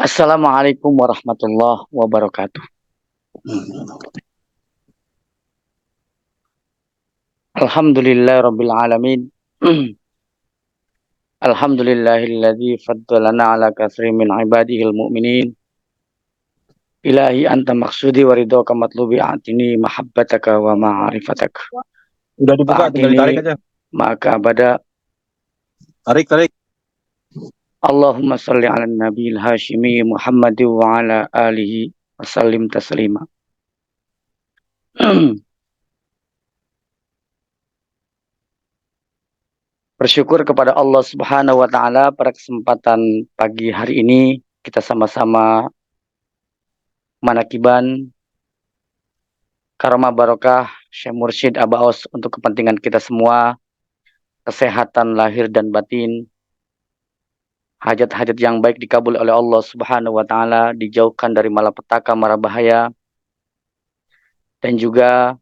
Assalamualaikum warahmatullahi wabarakatuh. Alhamdulillah rabbil alamin. Alhamdulillahilladzi faddalana ala katsiri min ibadihil mu'minin. Ilahi anta maksudi wa ridhaka matlubi atini mahabbataka wa ma'rifataka. Udah dibuka, tinggal Atini ditarik aja. maka abada. Tarik, tarik. Allahumma salli ala nabiyil hashimi Muhammad wa ala alihi wa sallim taslima. Bersyukur kepada Allah Subhanahu wa taala pada kesempatan pagi hari ini kita sama-sama manakiban karomah barokah Syekh Mursyid Abaos untuk kepentingan kita semua, kesehatan lahir dan batin, hajat-hajat yang baik dikabul oleh Allah Subhanahu wa taala, dijauhkan dari malapetaka mara bahaya, dan juga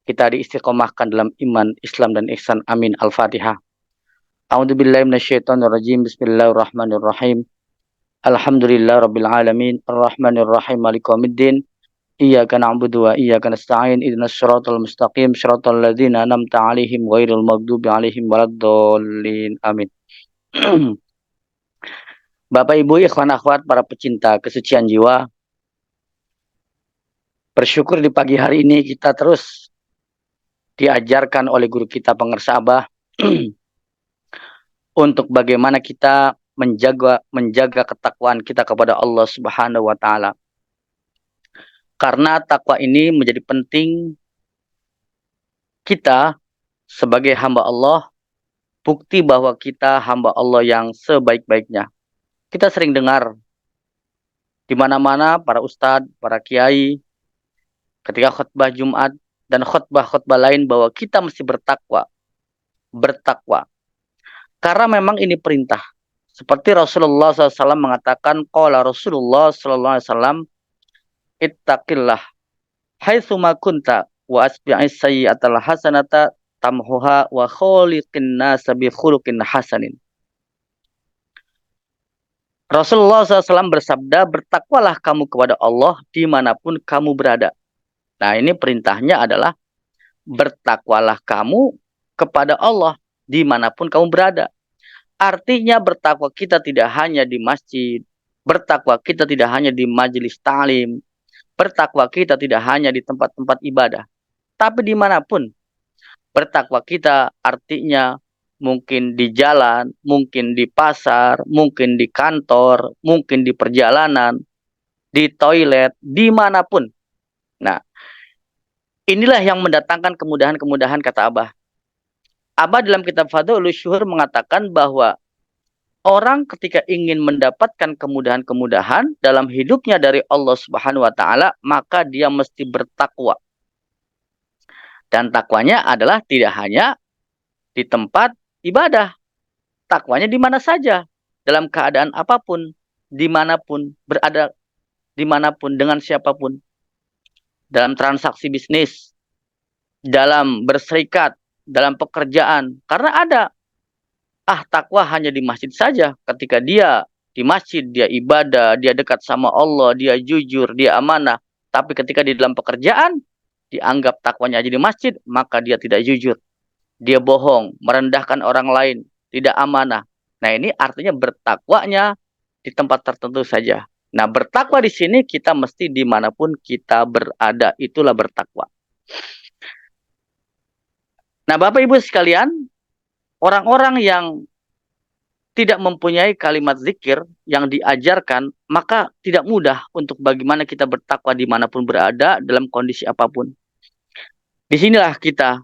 kita diistiqomahkan dalam iman, Islam dan ihsan. Amin. Al-Fatihah. A'udzubillahi minasyaitonirrajim. Bismillahirrahmanirrahim. Alhamdulillah rabbil alamin. Arrahmanirrahim. Maliki yaumiddin. Iyyaka na'budu wa iyyaka nasta'in. Ihdinas siratal mustaqim. Shiratal ladzina an'amta 'alaihim ghairil maghdubi 'alaihim waladdallin. Amin. Bapak Ibu, ikhwan akhwat, para pecinta kesucian jiwa, bersyukur di pagi hari ini kita terus diajarkan oleh guru kita Pengarsa Abah untuk bagaimana kita menjaga ketakwaan kita kepada Allah Subhanahu wa taala. Karena takwa ini menjadi penting kita sebagai hamba Allah, bukti bahwa kita hamba Allah yang sebaik-baiknya. Kita sering dengar di mana-mana para ustadz, para kiai ketika khutbah Jumat dan khutbah-khutbah lain bahwa kita mesti bertakwa. Bertakwa. Karena memang ini perintah. Seperti Rasulullah SAW mengatakan, qala Rasulullah SAW, ittaqillah haitsuma kunta wa asbi'is sayyi'atal hasanata tamhuha wa khaliqin nasa bi khuluqin hasanin. Rasulullah SAW bersabda, bertakwalah kamu kepada Allah dimanapun kamu berada. Nah, ini perintahnya adalah bertakwalah kamu kepada Allah dimanapun kamu berada. Artinya bertakwa kita tidak hanya di masjid, bertakwa kita tidak hanya di majelis ta'lim, bertakwa kita tidak hanya di tempat-tempat ibadah, tapi dimanapun. Bertakwa kita artinya mungkin di jalan, mungkin di pasar, mungkin di kantor, mungkin di perjalanan, di toilet, dimanapun. Nah, inilah yang mendatangkan kemudahan-kemudahan, kata Abah. Abah dalam kitab Fadhilul Syuhur mengatakan bahwa orang ketika ingin mendapatkan kemudahan-kemudahan dalam hidupnya dari Allah Subhanahu wa taala, maka dia mesti bertakwa. Dan takwanya adalah tidak hanya di tempat ibadah. Takwanya di mana saja, dalam keadaan apapun, dimanapun, berada dimanapun, dengan siapapun. Dalam transaksi bisnis, dalam berserikat, dalam pekerjaan. Karena ada, takwa hanya di masjid saja. Ketika dia di masjid, dia ibadah, dia dekat sama Allah, dia jujur, dia amanah. Tapi ketika di dalam pekerjaan, dianggap takwanya aja di masjid, maka dia tidak jujur. Dia bohong, merendahkan orang lain, tidak amanah. Nah, ini artinya bertakwanya di tempat tertentu saja. Nah, bertakwa di sini kita mesti dimanapun kita berada, itulah bertakwa. Nah, Bapak Ibu sekalian, orang-orang yang tidak mempunyai kalimat zikir yang diajarkan, maka tidak mudah untuk bagaimana kita bertakwa dimanapun berada, dalam kondisi apapun. Disinilah kita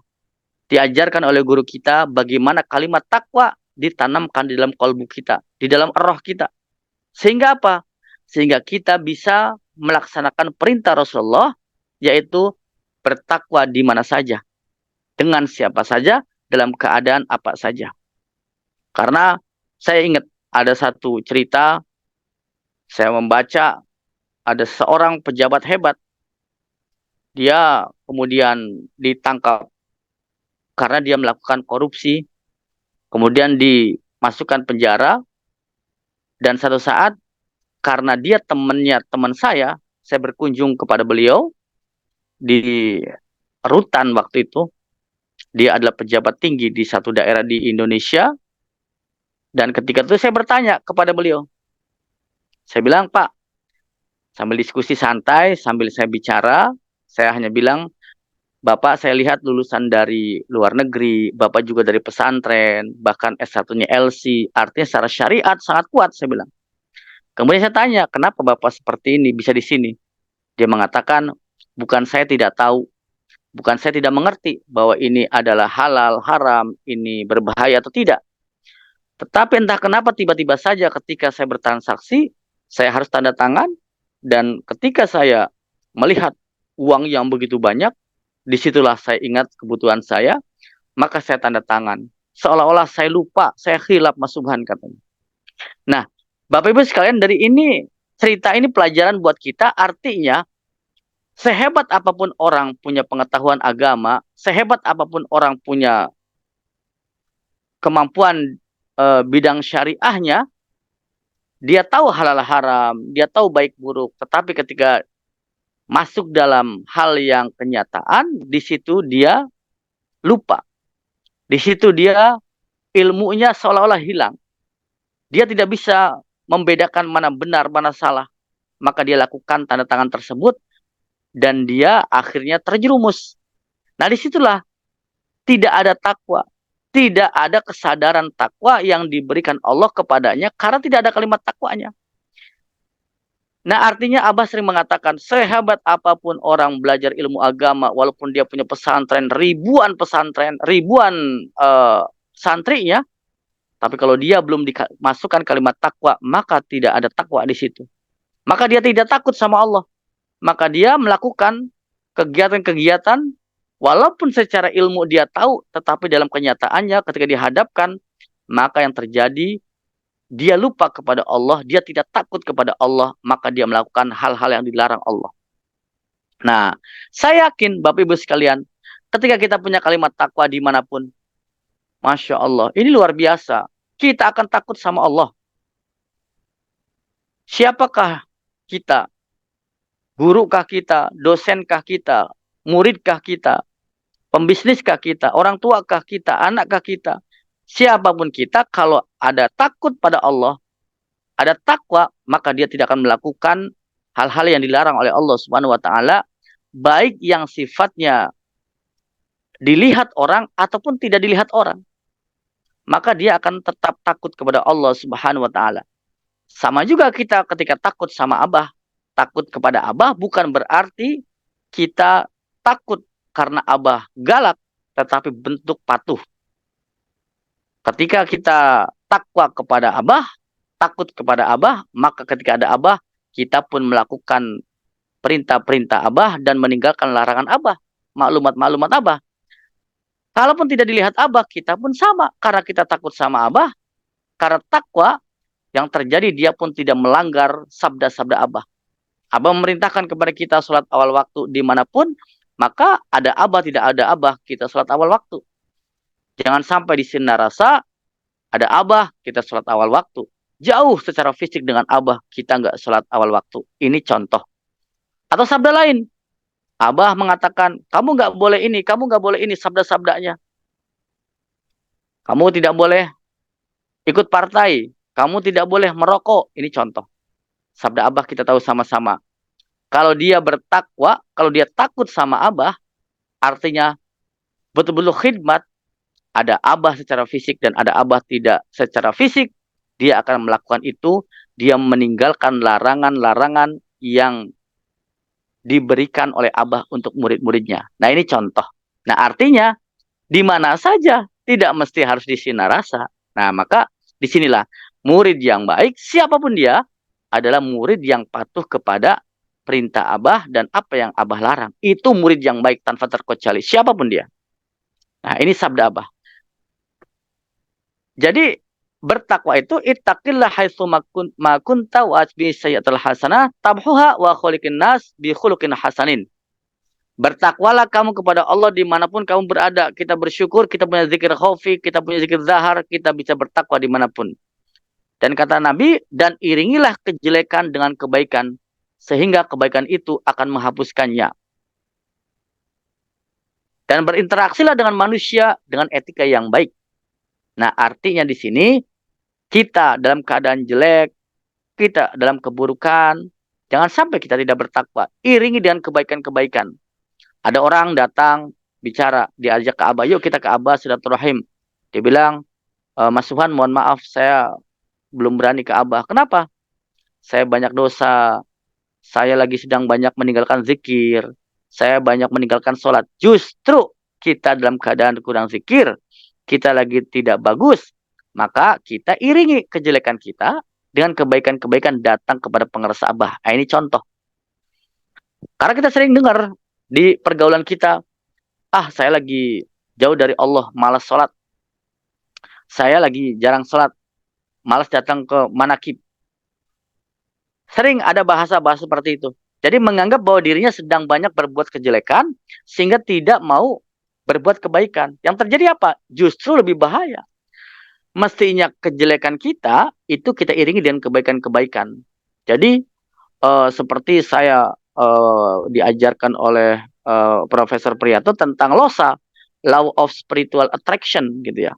diajarkan oleh guru kita bagaimana kalimat takwa ditanamkan di dalam kalbu kita, di dalam roh kita. Sehingga apa? Sehingga kita bisa melaksanakan perintah Rasulullah, yaitu bertakwa di mana saja, dengan siapa saja, dalam keadaan apa saja. Karena saya ingat ada satu cerita, saya membaca ada seorang pejabat hebat. Dia kemudian ditangkap karena dia melakukan korupsi, kemudian dimasukkan penjara, dan satu saat karena dia teman saya berkunjung kepada beliau di rutan waktu itu. Dia adalah pejabat tinggi di satu daerah di Indonesia. Dan ketika itu saya bertanya kepada beliau. Saya bilang, Pak, sambil diskusi santai, sambil saya bicara, saya hanya bilang, Bapak saya lihat lulusan dari luar negeri, Bapak juga dari pesantren, bahkan S1-nya LC, artinya secara syariat sangat kuat, saya bilang. Kemudian saya tanya, kenapa Bapak seperti ini bisa di sini? Dia mengatakan, bukan saya tidak tahu, bukan saya tidak mengerti bahwa ini adalah halal, haram, ini berbahaya atau tidak. Tetapi entah kenapa tiba-tiba saja ketika saya bertransaksi, saya harus tanda tangan, dan ketika saya melihat uang yang begitu banyak, disitulah saya ingat kebutuhan saya, maka saya tanda tangan. Seolah-olah saya lupa, saya khilaf Mas Subhan katanya. Nah, Bapak Ibu sekalian, dari ini, cerita ini pelajaran buat kita, artinya, sehebat apapun orang punya pengetahuan agama, sehebat apapun orang punya kemampuan bidang syariahnya, dia tahu halal haram, dia tahu baik buruk, tetapi ketika masuk dalam hal yang kenyataan, di situ dia lupa. Di situ dia ilmunya seolah-olah hilang. Dia tidak bisa membedakan mana benar, mana salah. Maka dia lakukan tanda tangan tersebut dan dia akhirnya terjerumus. Nah, disitulah tidak ada takwa. Tidak ada kesadaran takwa yang diberikan Allah kepadanya karena tidak ada kalimat takwanya. Nah, artinya Abah sering mengatakan, sehebat apapun orang belajar ilmu agama, walaupun dia punya pesantren, ribuan santrinya, tapi kalau dia belum dimasukkan kalimat takwa, maka tidak ada takwa di situ. Maka dia tidak takut sama Allah. Maka dia melakukan kegiatan-kegiatan, walaupun secara ilmu dia tahu, tetapi dalam kenyataannya ketika dihadapkan, maka yang terjadi, dia lupa kepada Allah, dia tidak takut kepada Allah, maka dia melakukan hal-hal yang dilarang Allah. Nah, saya yakin Bapak Ibu sekalian, ketika kita punya kalimat takwa dimanapun, Masya Allah, ini luar biasa. Kita akan takut sama Allah. Siapakah kita? Gurukah kita? Dosenkah kita? Muridkah kita? Pembisniskah kita? Orang tuakah kita? Anakkah kita? Siapapun kita, kalau ada takut pada Allah, ada takwa, maka dia tidak akan melakukan hal-hal yang dilarang oleh Allah Subhanahu wa taala, baik yang sifatnya dilihat orang ataupun tidak dilihat orang. Maka dia akan tetap takut kepada Allah Subhanahu wa taala. Sama juga kita ketika takut sama Abah, takut kepada Abah bukan berarti kita takut karena Abah galak, tetapi bentuk patuh. Ketika kita takwa kepada Abah, takut kepada Abah, maka ketika ada Abah, kita pun melakukan perintah-perintah Abah dan meninggalkan larangan Abah, maklumat-maklumat Abah. Kalaupun tidak dilihat Abah, kita pun sama. Karena kita takut sama Abah, karena takwa, yang terjadi dia pun tidak melanggar sabda-sabda Abah. Abah memerintahkan kepada kita sholat awal waktu dimanapun, maka ada Abah, tidak ada Abah, kita sholat awal waktu. Jangan sampai di sini rasa ada Abah, kita sholat awal waktu. Jauh secara fisik dengan Abah, kita nggak sholat awal waktu. Ini contoh. Atau sabda lain. Abah mengatakan, kamu nggak boleh ini, kamu nggak boleh ini, sabda-sabdanya. Kamu tidak boleh ikut partai, kamu tidak boleh merokok. Ini contoh. Sabda Abah kita tahu sama-sama. Kalau dia bertakwa, kalau dia takut sama Abah, artinya betul-betul khidmat, ada Abah secara fisik dan ada Abah tidak secara fisik, dia akan melakukan itu, dia meninggalkan larangan-larangan yang diberikan oleh Abah untuk murid-muridnya. Nah, ini contoh. Nah, artinya di mana saja, tidak mesti harus di Sinarasa. Nah, maka disinilah murid yang baik, siapapun dia, adalah murid yang patuh kepada perintah Abah dan apa yang Abah larang. Itu murid yang baik tanpa terkecuali, siapapun dia. Nah, ini sabda Abah. Jadi bertakwa itu ittaqillah haitsu ma kunta wa atbi sayyi'atul hasanah tabhuha wa khuliqin nas bi khuluqin hasanin. Bertakwalah kamu kepada Allah dimanapun kamu berada. Kita bersyukur, kita punya zikir khaufi, kita punya zikir zahar, kita bisa bertakwa dimanapun. Dan kata Nabi, dan iringilah kejelekan dengan kebaikan, sehingga kebaikan itu akan menghapuskannya. Dan berinteraksilah dengan manusia dengan etika yang baik. Nah, artinya di sini, kita dalam keadaan jelek, kita dalam keburukan, jangan sampai kita tidak bertakwa. Iringi dengan kebaikan-kebaikan. Ada orang datang, bicara, diajak ke Abah, yuk kita ke Abah silaturahim. Dia bilang, Mas Suhan, mohon maaf, saya belum berani ke Abah. Kenapa? Saya banyak dosa, saya lagi sedang banyak meninggalkan zikir, saya banyak meninggalkan sholat. Justru kita dalam keadaan kurang zikir, kita lagi tidak bagus, maka kita iringi kejelekan kita dengan kebaikan-kebaikan datang kepada pengeras Abah. Nah, ini contoh. Karena kita sering dengar di pergaulan kita, saya lagi jauh dari Allah, malas sholat. Saya lagi jarang sholat, malas datang ke manakib. Sering ada bahasa-bahasa seperti itu. Jadi menganggap bahwa dirinya sedang banyak berbuat kejelekan, sehingga tidak mau berbuat kebaikan. Yang terjadi apa? Justru lebih bahaya. Mestinya kejelekan kita, itu kita iringi dengan kebaikan-kebaikan. Jadi, seperti saya diajarkan oleh Profesor Priyato tentang LOSA, Law of Spiritual Attraction, gitu ya.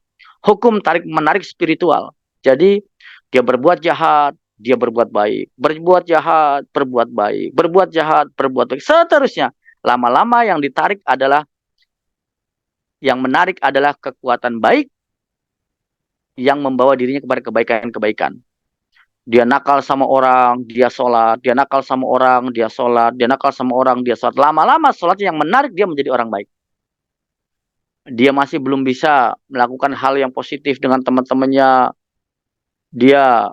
Hukum tarik-menarik spiritual. Jadi, dia berbuat jahat, dia berbuat baik. Berbuat jahat, berbuat baik. Berbuat jahat, berbuat baik. Seterusnya. Lama-lama yang ditarik adalah, yang menarik adalah kekuatan baik yang membawa dirinya kepada kebaikan-kebaikan. Dia nakal sama orang, dia sholat. Dia nakal sama orang, dia sholat. Dia nakal sama orang, dia sholat. Lama-lama sholatnya yang menarik dia menjadi orang baik. Dia masih belum bisa melakukan hal yang positif dengan teman-temannya. Dia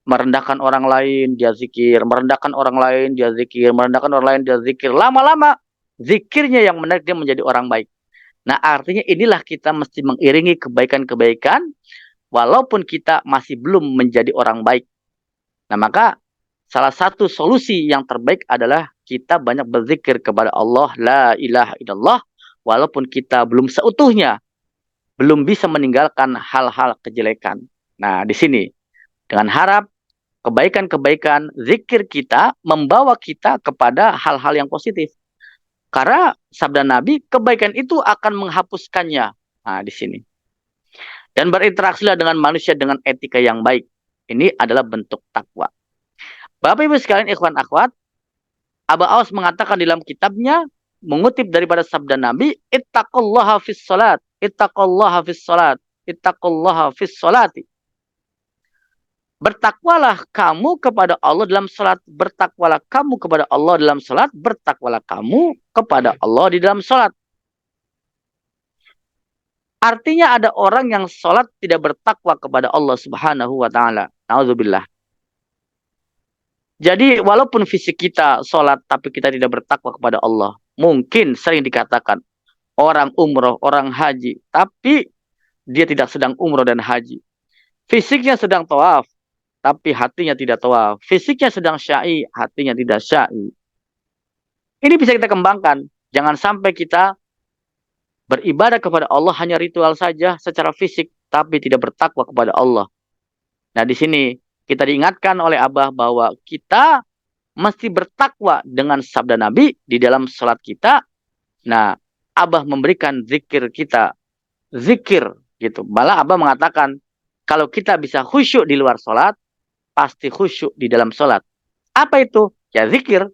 merendahkan orang lain, dia zikir. Merendahkan orang lain, dia zikir. Merendahkan orang lain, dia zikir. Lama-lama zikirnya yang menarik dia menjadi orang baik. Nah, artinya inilah kita mesti mengiringi kebaikan-kebaikan walaupun kita masih belum menjadi orang baik. Nah, maka salah satu solusi yang terbaik adalah kita banyak berzikir kepada Allah, la ilaha illallah, walaupun kita belum seutuhnya, belum bisa meninggalkan hal-hal kejelekan. Nah, di sini, dengan harap kebaikan-kebaikan zikir kita membawa kita kepada hal-hal yang positif. Karena sabda Nabi, kebaikan itu akan menghapuskannya. Nah, di sini. Dan berinteraksilah dengan manusia dengan etika yang baik. Ini adalah bentuk takwa. Bapak Ibu sekalian, ikhwan akhwat, Abah Awas mengatakan dalam kitabnya, mengutip daripada sabda Nabi, ittaqullaha fis salat, ittaqullaha fis salat, ittaqullaha fis salati. Bertakwalah kamu kepada Allah dalam salat, bertakwalah kamu kepada Allah dalam salat, bertakwalah kamu kepada Allah di dalam salat. Artinya ada orang yang salat tidak bertakwa kepada Allah Subhanahu wa taala. Nauzubillah. Jadi walaupun fisik kita salat tapi kita tidak bertakwa kepada Allah. Mungkin sering dikatakan orang umroh, orang haji, tapi dia tidak sedang umroh dan haji. Fisiknya sedang tawaf, tapi hatinya tidak tawaf. Fisiknya sedang syai, hatinya tidak syai. Ini bisa kita kembangkan. Jangan sampai kita beribadah kepada Allah hanya ritual saja secara fisik, tapi tidak bertakwa kepada Allah. Nah, di sini kita diingatkan oleh Abah bahwa kita mesti bertakwa dengan sabda Nabi di dalam salat kita. Nah, Abah memberikan zikir kita, zikir gitu. Malah Abah mengatakan, kalau kita bisa khusyuk di luar salat, pasti khusyuk di dalam salat. Apa itu? Ya zikir.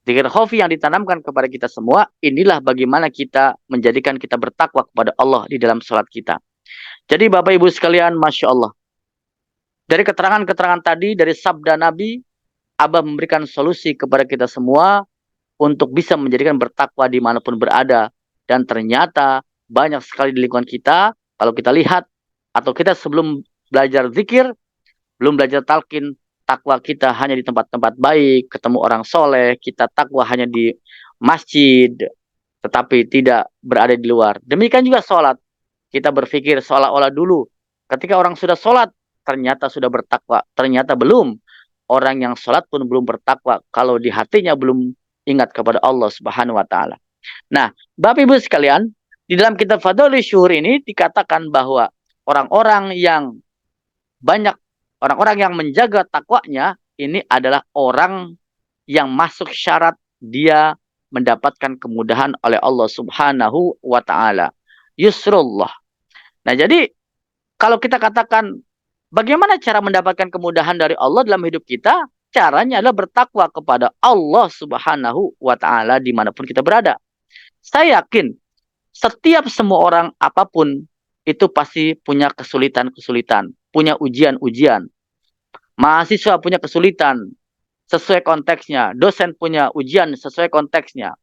Zikir khafi yang ditanamkan kepada kita semua, inilah bagaimana kita menjadikan kita bertakwa kepada Allah di dalam salat kita. Jadi Bapak Ibu sekalian, Masya Allah. Dari keterangan-keterangan tadi, dari sabda Nabi, Abah memberikan solusi kepada kita semua untuk bisa menjadikan bertakwa dimanapun berada. Dan ternyata banyak sekali di lingkungan kita, kalau kita lihat, atau kita sebelum belajar zikir, belum belajar talqin, takwa kita hanya di tempat-tempat baik, ketemu orang soleh, kita takwa hanya di masjid, tetapi tidak berada di luar. Demikian juga sholat. Kita berpikir seolah-olah dulu, ketika orang sudah sholat, ternyata sudah bertakwa, ternyata belum. Orang yang sholat pun belum bertakwa, kalau di hatinya belum ingat kepada Allah Subhanahu wa Ta'ala. Nah, Bapak Ibu sekalian, di dalam kitab Fadhilus Syuhur ini dikatakan bahwa orang-orang yang banyak Orang-orang yang menjaga takwanya ini adalah orang yang masuk syarat dia mendapatkan kemudahan oleh Allah Subhanahu wa taala. Yusrullah. Nah, jadi kalau kita katakan bagaimana cara mendapatkan kemudahan dari Allah dalam hidup kita? Caranya adalah bertakwa kepada Allah Subhanahu wa taala dimanapun kita berada. Saya yakin setiap semua orang apapun itu pasti punya kesulitan-kesulitan, punya ujian-ujian. Mahasiswa punya kesulitan sesuai konteksnya, dosen punya ujian sesuai konteksnya.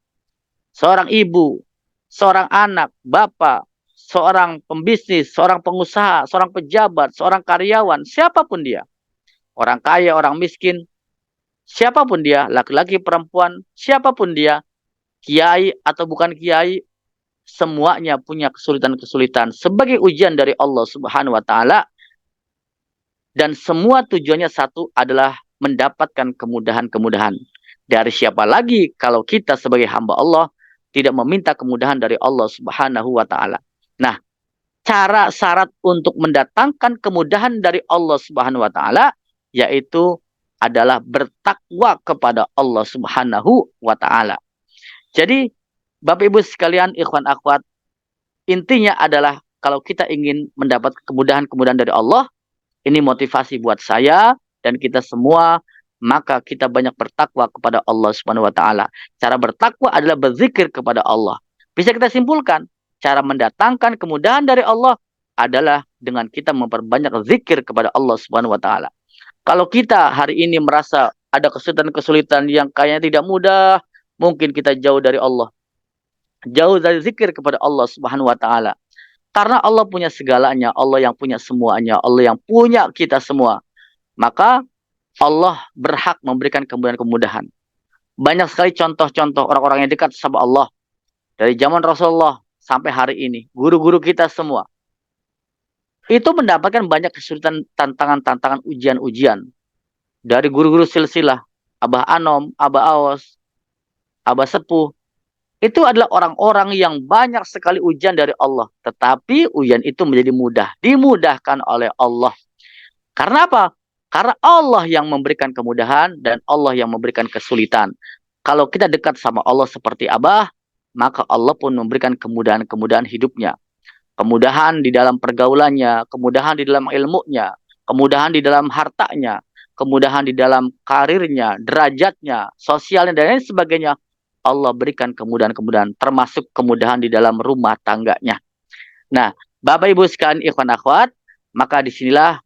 Seorang ibu, seorang anak, bapak, seorang pembisnis, seorang pengusaha, seorang pejabat, seorang karyawan, siapapun dia. Orang kaya, orang miskin, siapapun dia, laki-laki, perempuan, siapapun dia, kiai atau bukan kiai, semuanya punya kesulitan-kesulitan sebagai ujian dari Allah Subhanahu wa taala, dan semua tujuannya satu adalah mendapatkan kemudahan-kemudahan. Dari siapa lagi kalau kita sebagai hamba Allah tidak meminta kemudahan dari Allah Subhanahu wa taala. Nah, cara syarat untuk mendatangkan kemudahan dari Allah Subhanahu wa taala yaitu adalah bertakwa kepada Allah Subhanahu wa taala. Jadi, Bapak Ibu sekalian, ikhwan akhwat, intinya adalah kalau kita ingin mendapat kemudahan-kemudahan dari Allah, ini motivasi buat saya dan kita semua, maka kita banyak bertakwa kepada Allah Subhanahu wa taala. Cara bertakwa adalah berzikir kepada Allah. Bisa kita simpulkan, cara mendatangkan kemudahan dari Allah adalah dengan kita memperbanyak zikir kepada Allah Subhanahu wa taala. Kalau kita hari ini merasa ada kesulitan-kesulitan yang kayaknya tidak mudah, mungkin kita jauh dari Allah. Jauh dari zikir kepada Allah Subhanahu wa taala. Karena Allah punya segalanya, Allah yang punya semuanya, Allah yang punya kita semua. Maka Allah berhak memberikan kemudahan-kemudahan. Banyak sekali contoh-contoh orang-orang yang dekat sama Allah. Dari zaman Rasulullah sampai hari ini. Guru-guru kita semua. Itu mendapatkan banyak kesulitan, tantangan-tantangan, ujian-ujian. Dari guru-guru silsilah. Abah Anom, Abah Aos, Abah Sepuh. Itu adalah orang-orang yang banyak sekali ujian dari Allah. Tetapi ujian itu menjadi mudah. Dimudahkan oleh Allah. Karena apa? Karena Allah yang memberikan kemudahan dan Allah yang memberikan kesulitan. Kalau kita dekat sama Allah seperti Abah, maka Allah pun memberikan kemudahan-kemudahan hidupnya. Kemudahan di dalam pergaulannya, kemudahan di dalam ilmunya, kemudahan di dalam hartanya, kemudahan di dalam karirnya, derajatnya, sosialnya, dan lain sebagainya. Allah berikan kemudahan-kemudahan, termasuk kemudahan di dalam rumah tangganya. Nah, Bapak Ibu sekalian, ikhwan akhwat, maka disinilah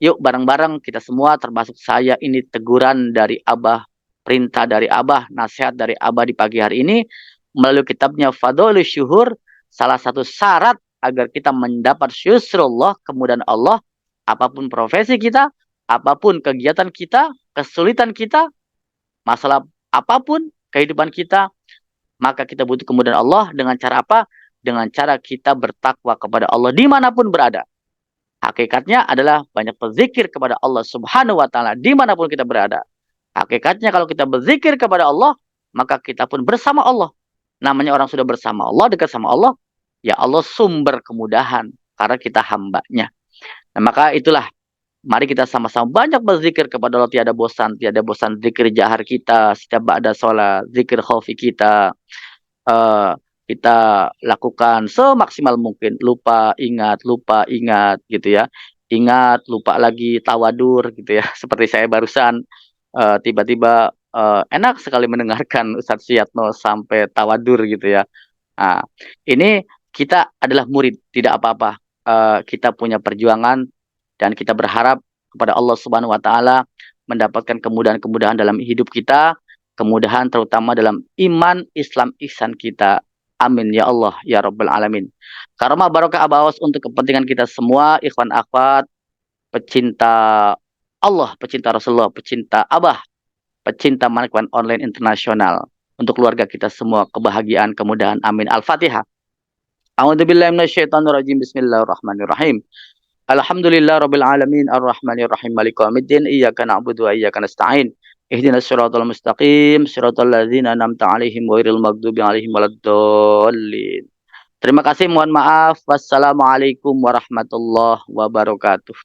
yuk bareng-bareng kita semua, termasuk saya, ini teguran dari Abah, perintah dari Abah, nasihat dari Abah di pagi hari ini, melalui kitabnya Fadhilus Syuhur, salah satu syarat agar kita mendapat yusrullah, kemudahan Allah, apapun profesi kita, apapun kegiatan kita, kesulitan kita, masalah apapun, kehidupan kita, maka kita butuh kemudahan Allah dengan cara apa? Dengan cara kita bertakwa kepada Allah dimanapun berada. Hakikatnya adalah banyak berzikir kepada Allah Subhanahu wa taala dimanapun kita berada. Hakikatnya kalau kita berzikir kepada Allah, maka kita pun bersama Allah. Namanya orang sudah bersama Allah, dekat sama Allah, ya Allah sumber kemudahan karena kita hambanya. Nah, maka itulah, mari kita sama-sama banyak berzikir kepada Allah, tiada bosan zikir jahar kita, setiap ba'da sholat, zikir khafi kita, kita lakukan semaksimal mungkin. Lupa, ingat gitu ya. Ingat, lupa lagi, tawadur gitu ya. Seperti saya barusan, tiba-tiba enak sekali mendengarkan Ustadz Suyatno sampai tawadur gitu ya. Nah, ini kita adalah murid, tidak apa-apa. Kita punya perjuangan, dan kita berharap kepada Allah Subhanahu wa taala mendapatkan kemudahan-kemudahan dalam hidup kita, kemudahan terutama dalam iman, Islam, ihsan kita. Amin ya Allah ya Rabbal alamin. Karomah barokah abawas untuk kepentingan kita semua, ikhwan akhwat, pecinta Allah, pecinta Rasulullah, pecinta Abah, pecinta Manakwan Online Internasional, untuk keluarga kita semua kebahagiaan, kemudahan. Amin. Al-Fatihah. A'udzubillahi minasyaitonirrajim. Bismillahirrahmanirrahim. Alhamdulillah rabbil alamin arrahmanir rahim maliki yaumiddin iyyaka na'budu wa iyyaka nasta'in ihdinas siratal mustaqim siratal ladzina an'amta 'alaihim ghairil maghdubi 'alaihim waladdallin. Terima kasih, mohon maaf. Wassalamualaikum warahmatullahi wabarakatuh.